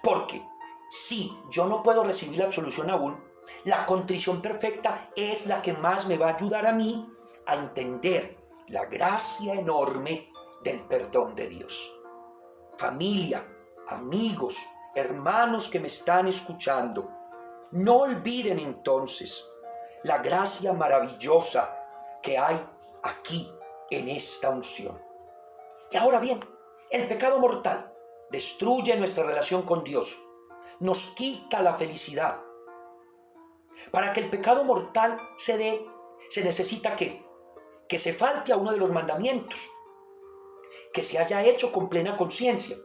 Porque si yo no puedo recibir la absolución aún, la contrición perfecta es la que más me va a ayudar a mí a entender la gracia enorme del perdón de Dios. Familia, amigos, hermanos que me están escuchando, no olviden entonces la gracia maravillosa que hay aquí en esta unción. Y ahora bien, el pecado mortal destruye nuestra relación con Dios, nos quita la felicidad. Para que el pecado mortal se dé, se necesita que se falte a uno de los mandamientos, que se haya hecho con plena conciencia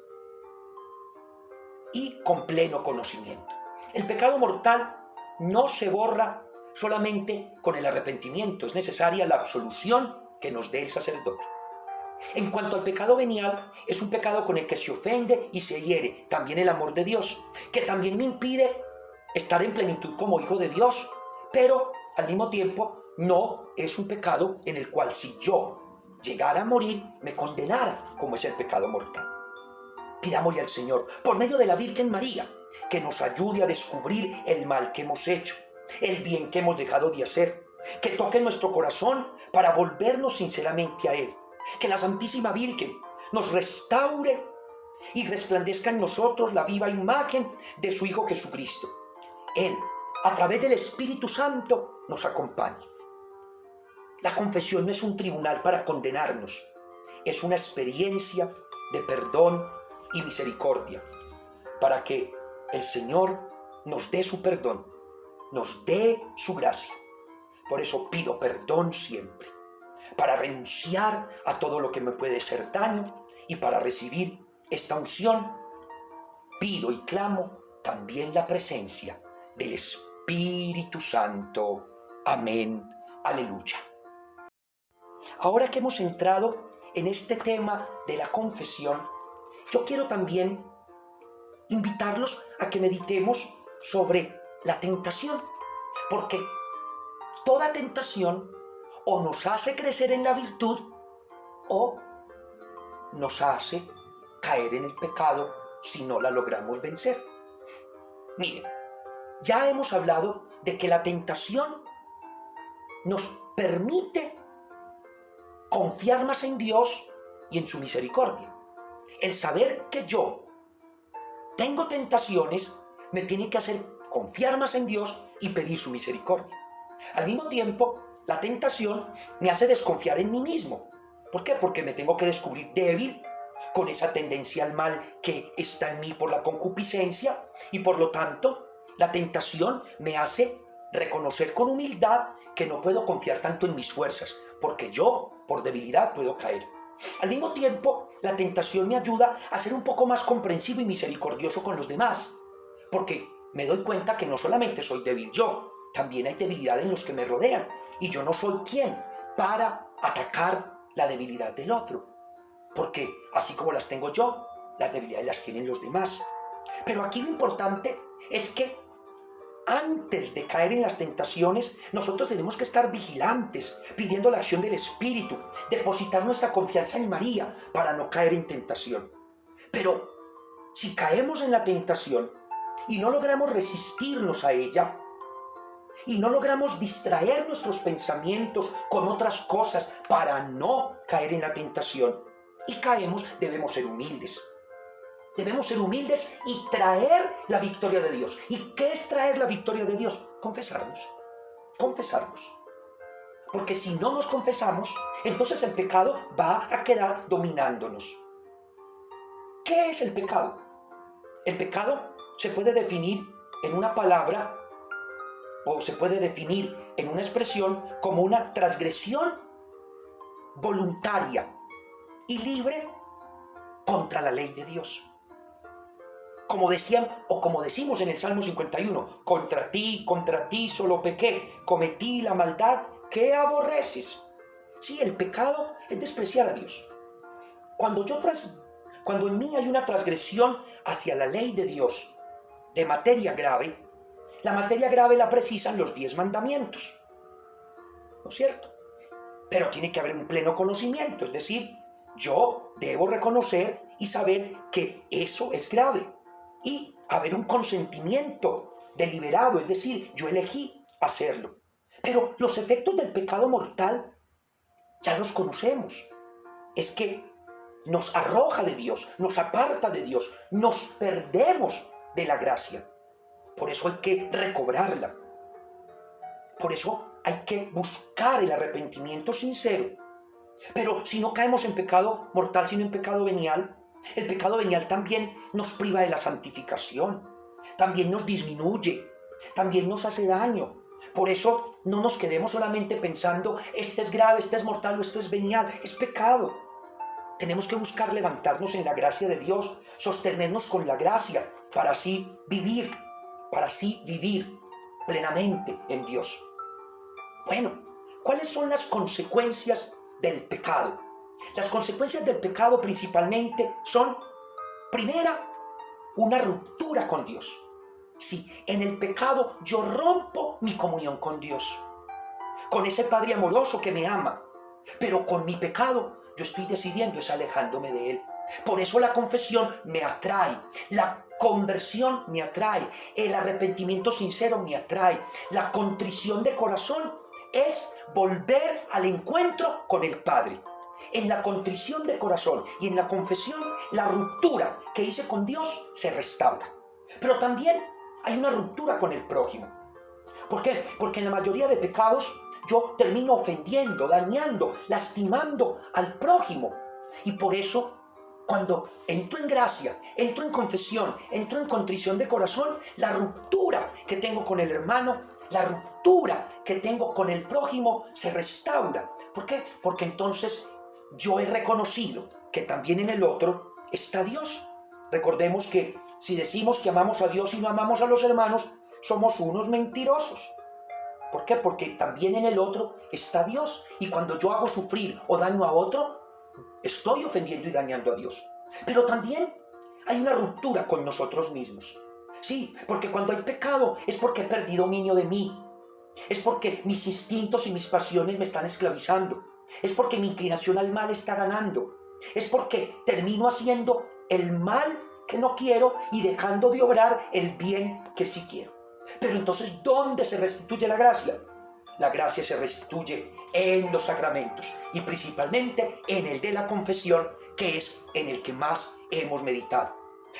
y con pleno conocimiento. El pecado mortal no se borra solamente con el arrepentimiento. Es necesaria la absolución que nos dé el sacerdote. En cuanto al pecado venial, es un pecado con el que se ofende y se hiere también el amor de Dios, que también me impide estar en plenitud como hijo de Dios, pero al mismo tiempo no es un pecado en el cual si yo llegara a morir me condenara, como es el pecado mortal. Pidámosle al Señor, por medio de la Virgen María, que nos ayude a descubrir el mal que hemos hecho, el bien que hemos dejado de hacer, que toque nuestro corazón para volvernos sinceramente a Él, que la Santísima Virgen nos restaure y resplandezca en nosotros la viva imagen de su Hijo Jesucristo. Él, a través del Espíritu Santo, nos acompaña. La confesión no es un tribunal para condenarnos, es una experiencia de perdón y misericordia, para que el Señor nos dé su perdón, nos dé su gracia. Por eso pido perdón siempre, para renunciar a todo lo que me puede hacer daño, y para recibir esta unción pido y clamo también la presencia del Espíritu Santo. Amén. Aleluya. Ahora que hemos entrado en este tema de la confesión, yo quiero también invitarlos a que meditemos sobre la tentación, porque toda tentación o nos hace crecer en la virtud o nos hace caer en el pecado si no la logramos vencer. Miren, ya hemos hablado de que la tentación nos permite confiar más en Dios y en su misericordia. El saber que yo tengo tentaciones me tiene que hacer confiar más en Dios y pedir su misericordia. Al mismo tiempo, la tentación me hace desconfiar en mí mismo. ¿Por qué? Porque me tengo que descubrir débil con esa tendencia al mal que está en mí por la concupiscencia, y por lo tanto, la tentación me hace reconocer con humildad que no puedo confiar tanto en mis fuerzas, porque yo, por debilidad, puedo caer. Al mismo tiempo, la tentación me ayuda a ser un poco más comprensivo y misericordioso con los demás, porque me doy cuenta que no solamente soy débil yo, también hay debilidad en los que me rodean, y yo no soy quien para atacar la debilidad del otro, porque así como las tengo yo, las debilidades las tienen los demás. Pero aquí lo importante es que antes de caer en las tentaciones, nosotros tenemos que estar vigilantes, pidiendo la acción del Espíritu, depositar nuestra confianza en María para no caer en tentación. Pero si caemos en la tentación y no logramos resistirnos a ella, y no logramos distraer nuestros pensamientos con otras cosas para no caer en la tentación, y caemos, debemos ser humildes. Debemos ser humildes y traer la victoria de Dios. ¿Y qué es traer la victoria de Dios? Confesarnos. Confesarnos. Porque si no nos confesamos, entonces el pecado va a quedar dominándonos. ¿Qué es el pecado? El pecado se puede definir en una palabra o se puede definir en una expresión como una transgresión voluntaria y libre contra la ley de Dios. Como decían o como decimos en el Salmo 51, contra ti solo pequé, cometí la maldad que aborreces. Sí, el pecado es despreciar a Dios. Cuando en mí hay una transgresión hacia la ley de Dios de materia grave, la materia grave la precisan los 10 mandamientos, ¿no es cierto? Pero tiene que haber un pleno conocimiento, es decir, yo debo reconocer y saber que eso es grave y haber un consentimiento deliberado, es decir, yo elegí hacerlo. Pero los efectos del pecado mortal ya los conocemos. Es que nos arroja de Dios, nos aparta de Dios, nos perdemos de la gracia. Por eso hay que recobrarla. Por eso hay que buscar el arrepentimiento sincero. Pero si no caemos en pecado mortal, sino en pecado venial, el pecado venial también nos priva de la santificación, también nos disminuye, también nos hace daño. Por eso no nos quedemos solamente pensando, este es grave, este es mortal o esto es venial, es pecado. Tenemos que buscar levantarnos en la gracia de Dios, sostenernos con la gracia para así vivir plenamente en Dios. Bueno, ¿cuáles son las consecuencias del pecado? Las consecuencias del pecado principalmente son, primera, una ruptura con Dios. Sí, en el pecado yo rompo mi comunión con Dios, con ese Padre amoroso que me ama, pero con mi pecado yo estoy decidiendo es alejándome de Él. Por eso la confesión me atrae, la conversión me atrae, el arrepentimiento sincero me atrae, la contrición de corazón es volver al encuentro con el Padre. En la contrición de corazón y en la confesión, la ruptura que hice con Dios se restaura. Pero también hay una ruptura con el prójimo. ¿Por qué? Porque en la mayoría de pecados yo termino ofendiendo, dañando, lastimando al prójimo. Y por eso, cuando entro en gracia, entro en confesión, entro en contrición de corazón, la ruptura que tengo con el hermano, la ruptura que tengo con el prójimo se restaura. ¿Por qué? Porque entonces yo he reconocido que también en el otro está Dios. Recordemos que si decimos que amamos a Dios y no amamos a los hermanos, somos unos mentirosos. ¿Por qué? Porque también en el otro está Dios. Y cuando yo hago sufrir o daño a otro, estoy ofendiendo y dañando a Dios. Pero también hay una ruptura con nosotros mismos. Sí, porque cuando hay pecado es porque he perdido dominio de mí. Es porque mis instintos y mis pasiones me están esclavizando. Es porque mi inclinación al mal está ganando. Es porque termino haciendo el mal que no quiero y dejando de obrar el bien que sí quiero. Pero entonces, ¿dónde se restituye la gracia? La gracia se restituye en los sacramentos y principalmente en el de la confesión, que es en el que más hemos meditado.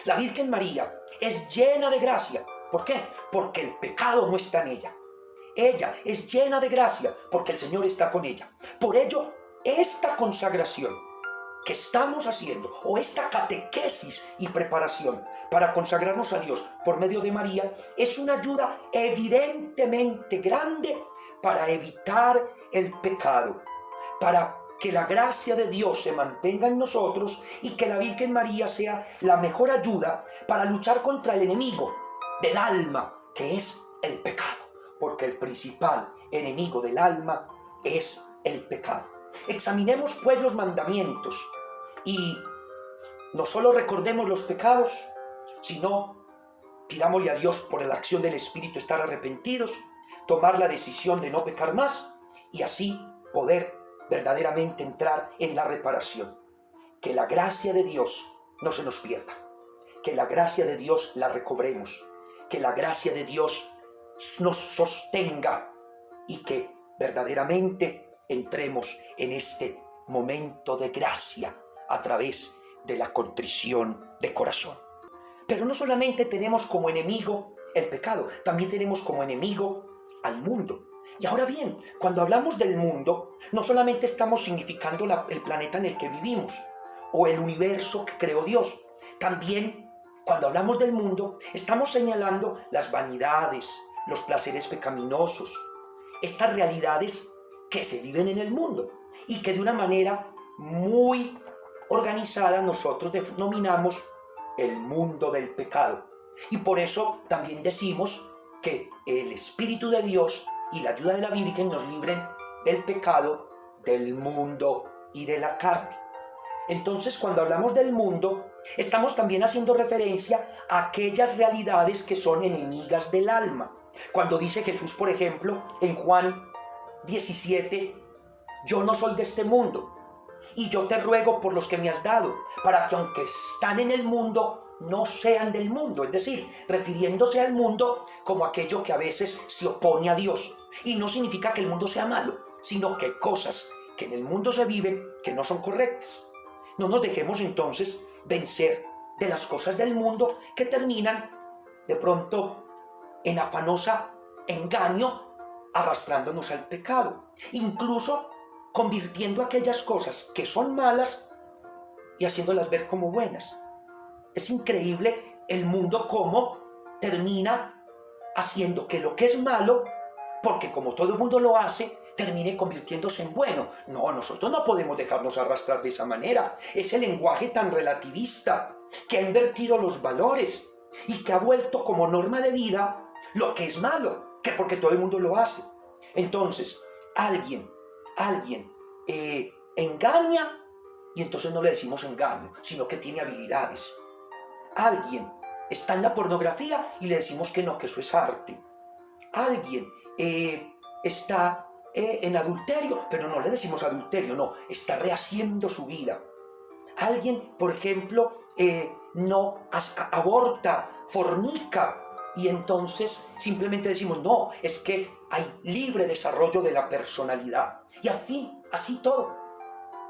La Virgen María es llena de gracia. ¿Por qué? Porque el pecado no está en ella. Ella es llena de gracia porque el Señor está con ella. Por ello, esta consagración que estamos haciendo, o esta catequesis y preparación para consagrarnos a Dios por medio de María, es una ayuda evidentemente grande para evitar el pecado, para que la gracia de Dios se mantenga en nosotros y que la Virgen María sea la mejor ayuda para luchar contra el enemigo del alma, que es el pecado, porque el principal enemigo del alma es el pecado. Examinemos pues los mandamientos y no solo recordemos los pecados, sino pidámosle a Dios por la acción del Espíritu estar arrepentidos, tomar la decisión de no pecar más y así poder verdaderamente entrar en la reparación. Que la gracia de Dios no se nos pierda, que la gracia de Dios la recobremos, que la gracia de Dios nos sostenga y que verdaderamente entremos en este momento de gracia a través de la contrición de corazón. Pero no solamente tenemos como enemigo el pecado, también tenemos como enemigo al mundo. Y ahora bien, cuando hablamos del mundo, no solamente estamos significando el planeta en el que vivimos o el universo que creó Dios, también cuando hablamos del mundo estamos señalando las vanidades, los placeres pecaminosos, estas realidades que se viven en el mundo y que de una manera muy organizada nosotros denominamos el mundo del pecado. Y por eso también decimos que el Espíritu de Dios y la ayuda de la Virgen nos libren del pecado, del mundo y de la carne. Entonces, cuando hablamos del mundo, estamos también haciendo referencia a aquellas realidades que son enemigas del alma. Cuando dice Jesús, por ejemplo, en Juan 17, yo no soy de este mundo, y yo te ruego por los que me has dado, para que aunque están en el mundo, no sean del mundo. Es decir, refiriéndose al mundo como aquello que a veces se opone a Dios. Y no significa que el mundo sea malo, sino que hay cosas que en el mundo se viven que no son correctas. No nos dejemos entonces vencer de las cosas del mundo que terminan de pronto en afanosa engaño, arrastrándonos al pecado, incluso convirtiendo aquellas cosas que son malas y haciéndolas ver como buenas. Es increíble el mundo cómo termina haciendo que lo que es malo, porque como todo el mundo lo hace, termine convirtiéndose en bueno. No, nosotros no podemos dejarnos arrastrar de esa manera. Ese lenguaje tan relativista que ha invertido los valores y que ha vuelto como norma de vida lo que es malo, que porque todo el mundo lo hace. Entonces, alguien engaña y entonces no le decimos engaño, sino que tiene habilidades. Alguien está en la pornografía y le decimos que no, que eso es arte. Alguien está en adulterio, pero no le decimos adulterio, no, está rehaciendo su vida. Alguien, por ejemplo, no aborta, fornica, y entonces simplemente decimos, no, es que hay libre desarrollo de la personalidad. Y al fin, así todo.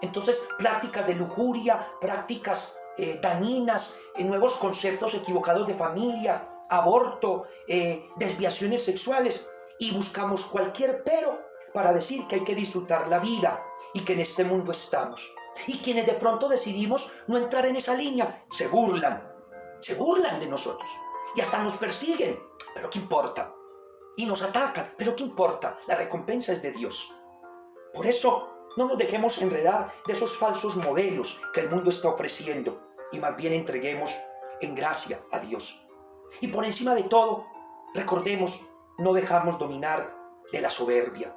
Entonces, prácticas de lujuria, prácticas dañinas, nuevos conceptos equivocados de familia, aborto, desviaciones sexuales, y buscamos cualquier pero para decir que hay que disfrutar la vida y que en este mundo estamos. Y quienes de pronto decidimos no entrar en esa línea, se burlan de nosotros y hasta nos persiguen, pero ¿qué importa? Y nos atacan, pero ¿qué importa? La recompensa es de Dios. Por eso no nos dejemos enredar de esos falsos modelos que el mundo está ofreciendo y más bien entreguemos en gracia a Dios. Y por encima de todo, recordemos no dejarnos dominar de la soberbia,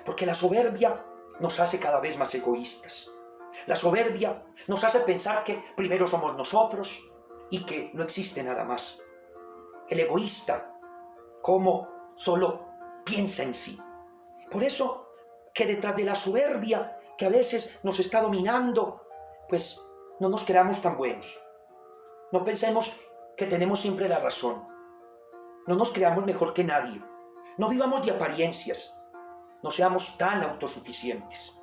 porque la soberbia nos hace cada vez más egoístas. La soberbia nos hace pensar que primero somos nosotros y que no existe nada más. El egoísta, como solo piensa en sí. Por eso que detrás de la soberbia que a veces nos está dominando, pues no nos creamos tan buenos. No pensemos que tenemos siempre la razón. No nos creamos mejor que nadie. No vivamos de apariencias. No seamos tan autosuficientes.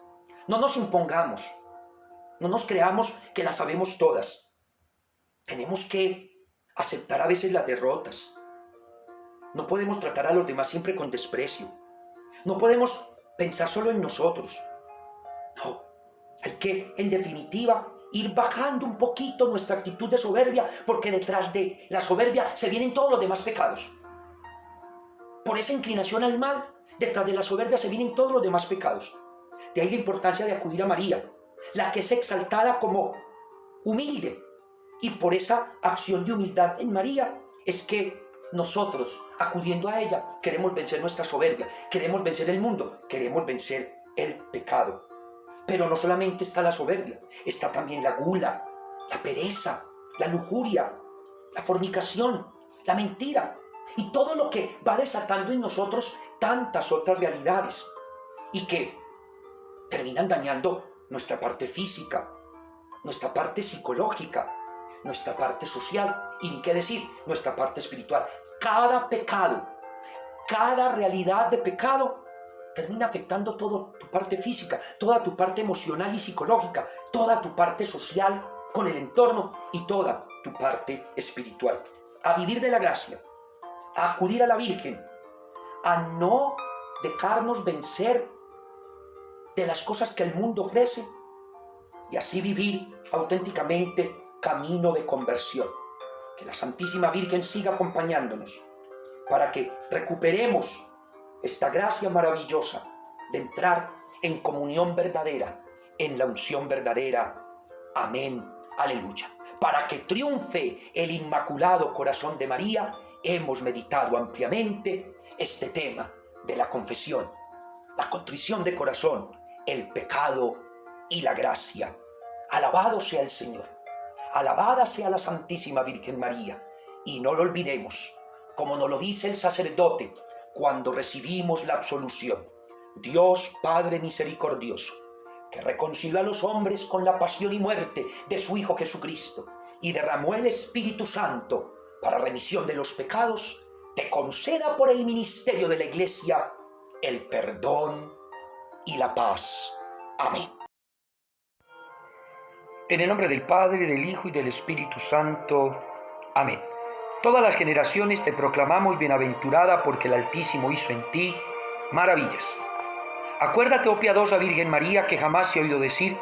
No nos impongamos. No nos creamos que las sabemos todas. Tenemos que aceptar a veces las derrotas. No podemos tratar a los demás siempre con desprecio. No podemos pensar solo en nosotros. No, hay que, en definitiva, ir bajando un poquito nuestra actitud de soberbia, porque detrás de la soberbia se vienen todos los demás pecados. Por esa inclinación al mal, detrás de la soberbia se vienen todos los demás pecados. De ahí la importancia de acudir a María, la que es exaltada como humilde. Y por esa acción de humildad en María es que nosotros, acudiendo a ella, queremos vencer nuestra soberbia, queremos vencer el mundo, queremos vencer el pecado. Pero no solamente está la soberbia, está también la gula, la pereza, la lujuria, la fornicación, la mentira y todo lo que va desatando en nosotros tantas otras realidades y que terminan dañando nuestra parte física, nuestra parte psicológica, nuestra parte social y ni qué decir, nuestra parte espiritual. Cada pecado, cada realidad de pecado termina afectando toda tu parte física, toda tu parte emocional y psicológica, toda tu parte social con el entorno y toda tu parte espiritual. A vivir de la gracia, a acudir a la Virgen, a no dejarnos vencer de las cosas que el mundo ofrece y así vivir auténticamente camino de conversión. Que la Santísima Virgen siga acompañándonos para que recuperemos esta gracia maravillosa de entrar en comunión verdadera, en la unción verdadera. Amén. Aleluya. Para que triunfe el Inmaculado Corazón de María, hemos meditado ampliamente este tema de la confesión, la contrición de corazón, el pecado y la gracia. Alabado sea el Señor. Alabada sea la Santísima Virgen María. Y no lo olvidemos, como nos lo dice el sacerdote cuando recibimos la absolución. Dios Padre misericordioso, que reconcilió a los hombres con la pasión y muerte de su Hijo Jesucristo y derramó el Espíritu Santo para remisión de los pecados, te conceda por el ministerio de la Iglesia el perdón y la paz. Amén. En el nombre del Padre, del Hijo y del Espíritu Santo. Amén. Todas las generaciones te proclamamos bienaventurada, porque el Altísimo hizo en ti maravillas. Acuérdate, oh piadosa Virgen María, que jamás se ha oído decir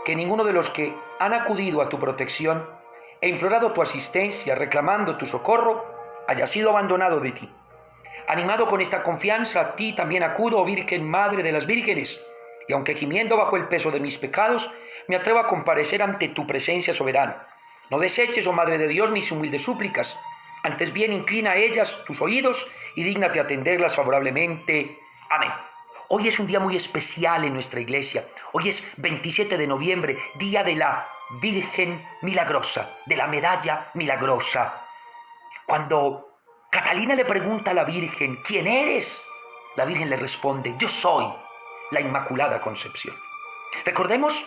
que ninguno de los que han acudido a tu protección e implorado tu asistencia, reclamando tu socorro, haya sido abandonado de ti. Animado con esta confianza, a ti también acudo, oh Virgen Madre de las Vírgenes, y aunque gimiendo bajo el peso de mis pecados, me atrevo a comparecer ante tu presencia soberana. No deseches, oh Madre de Dios, mis humildes súplicas, antes bien inclina a ellas tus oídos y dígnate atenderlas favorablemente. Amén. Hoy es un día muy especial en nuestra iglesia. Hoy es 27 de noviembre, día de la Virgen Milagrosa, de la medalla milagrosa. Cuando Catalina le pregunta a la Virgen, ¿quién eres? La Virgen le responde, yo soy la Inmaculada Concepción. Recordemos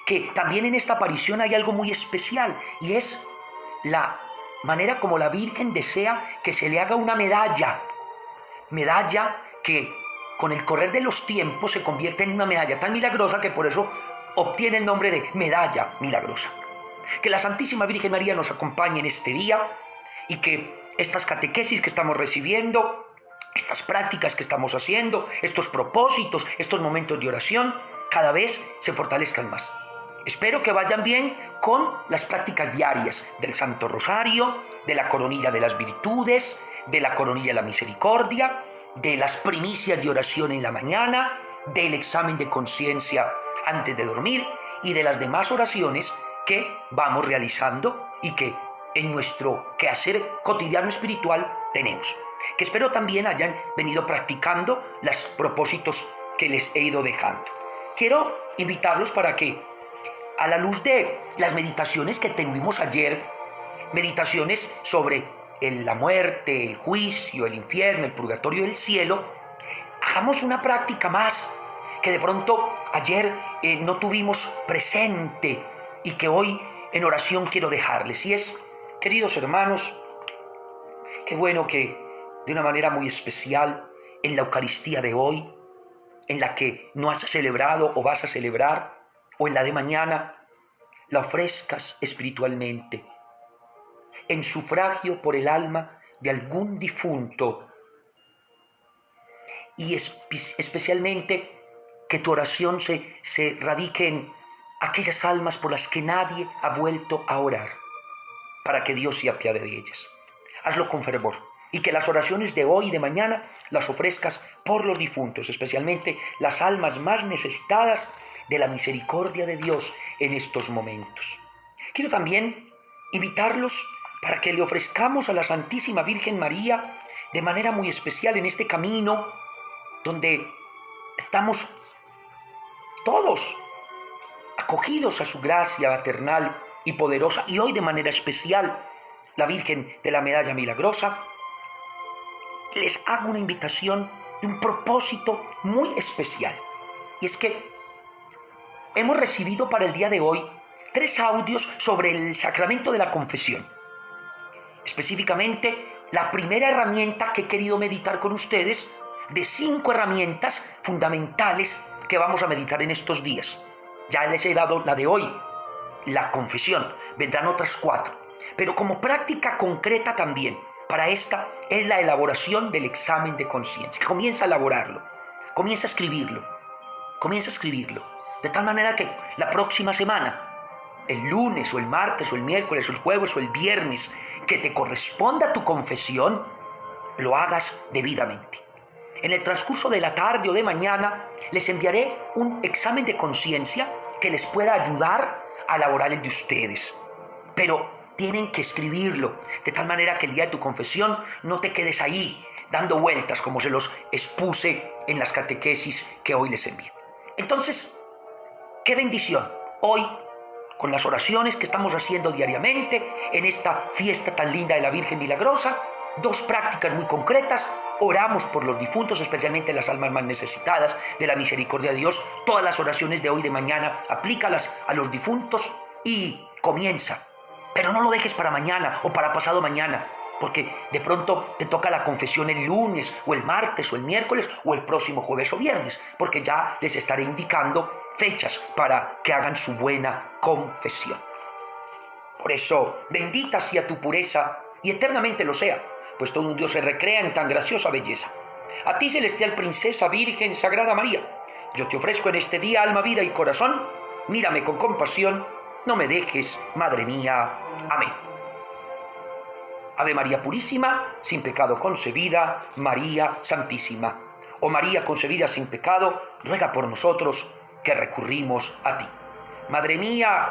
que también en esta aparición hay algo muy especial y es la manera como la Virgen desea que se le haga una medalla que con el correr de los tiempos se convierte en una medalla tan milagrosa que por eso obtiene el nombre de medalla milagrosa. Que la Santísima Virgen María nos acompañe en este día y que estas catequesis que estamos recibiendo, estas prácticas que estamos haciendo, estos propósitos, estos momentos de oración, cada vez se fortalezcan más. Espero que vayan bien con las prácticas diarias del Santo Rosario, de la coronilla de las virtudes, de la coronilla de la misericordia, de las primicias de oración en la mañana, del examen de conciencia antes de dormir y de las demás oraciones que vamos realizando y que en nuestro quehacer cotidiano espiritual tenemos. Que espero también hayan venido practicando los propósitos que les he ido dejando. Quiero invitarlos para que, a la luz de las meditaciones que tuvimos ayer, meditaciones sobre la muerte, el juicio, el infierno, el purgatorio y el cielo, hagamos una práctica más que de pronto ayer no tuvimos presente y que hoy en oración quiero dejarles. Y es, queridos hermanos, qué bueno que de una manera muy especial en la Eucaristía de hoy, en la que no has celebrado o vas a celebrar, o en la de mañana, la ofrezcas espiritualmente, en sufragio por el alma de algún difunto, y especialmente que tu oración se radique en aquellas almas por las que nadie ha vuelto a orar, para que Dios se apiade de ellas. Hazlo con fervor, y que las oraciones de hoy y de mañana las ofrezcas por los difuntos, especialmente las almas más necesitadas de la misericordia de Dios en estos momentos. Quiero también invitarlos para que le ofrezcamos a la Santísima Virgen María de manera muy especial en este camino donde estamos todos acogidos a su gracia maternal y poderosa, y hoy de manera especial la Virgen de la Medalla Milagrosa. Les hago una invitación de un propósito muy especial, y es que hemos recibido para el día de hoy 3 audios sobre el sacramento de la confesión. Específicamente, la primera herramienta que he querido meditar con ustedes, de 5 herramientas fundamentales que vamos a meditar en estos días. Ya les he dado la de hoy, la confesión, vendrán otras 4. Pero como práctica concreta también, para esta es la elaboración del examen de conciencia. Comienza a elaborarlo, comienza a escribirlo, de tal manera que la próxima semana, el lunes o el martes o el miércoles o el jueves o el viernes, que te corresponda tu confesión, lo hagas debidamente. En el transcurso de la tarde o de mañana les enviaré un examen de conciencia que les pueda ayudar a elaborar el de ustedes. Pero tienen que escribirlo, de tal manera que el día de tu confesión no te quedes ahí dando vueltas como se los expuse en las catequesis que hoy les envío. Entonces, qué bendición hoy, con las oraciones que estamos haciendo diariamente en esta fiesta tan linda de la Virgen Milagrosa, 2 prácticas muy concretas. Oramos por los difuntos, especialmente las almas más necesitadas de la misericordia de Dios. Todas las oraciones de hoy y de mañana, aplícalas a los difuntos y comienza. Pero no lo dejes para mañana o para pasado mañana, porque de pronto te toca la confesión el lunes o el martes o el miércoles o el próximo jueves o viernes, porque ya les estaré indicando fechas para que hagan su buena confesión. Por eso, bendita sea tu pureza y eternamente lo sea, pues todo un Dios se recrea en tan graciosa belleza. A ti, celestial princesa, Virgen Sagrada María, yo te ofrezco en este día alma, vida y corazón. Mírame con compasión, no me dejes, Madre mía. Amén. Ave María Purísima, sin pecado concebida, María Santísima. Oh María concebida sin pecado, ruega por nosotros que recurrimos a ti. Madre mía,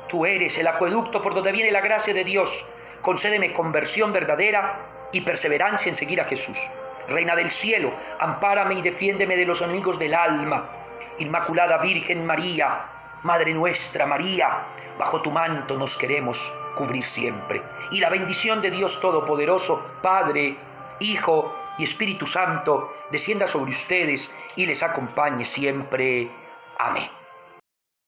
tú eres el acueducto por donde viene la gracia de Dios. Concédeme conversión verdadera y perseverancia en seguir a Jesús. Reina del cielo, ampárame y defiéndeme de los enemigos del alma. Inmaculada Virgen María, Madre nuestra María, bajo tu manto nos queremos cubrir siempre. Y la bendición de Dios Todopoderoso, Padre, Hijo y Espíritu Santo, descienda sobre ustedes y les acompañe siempre. Amén.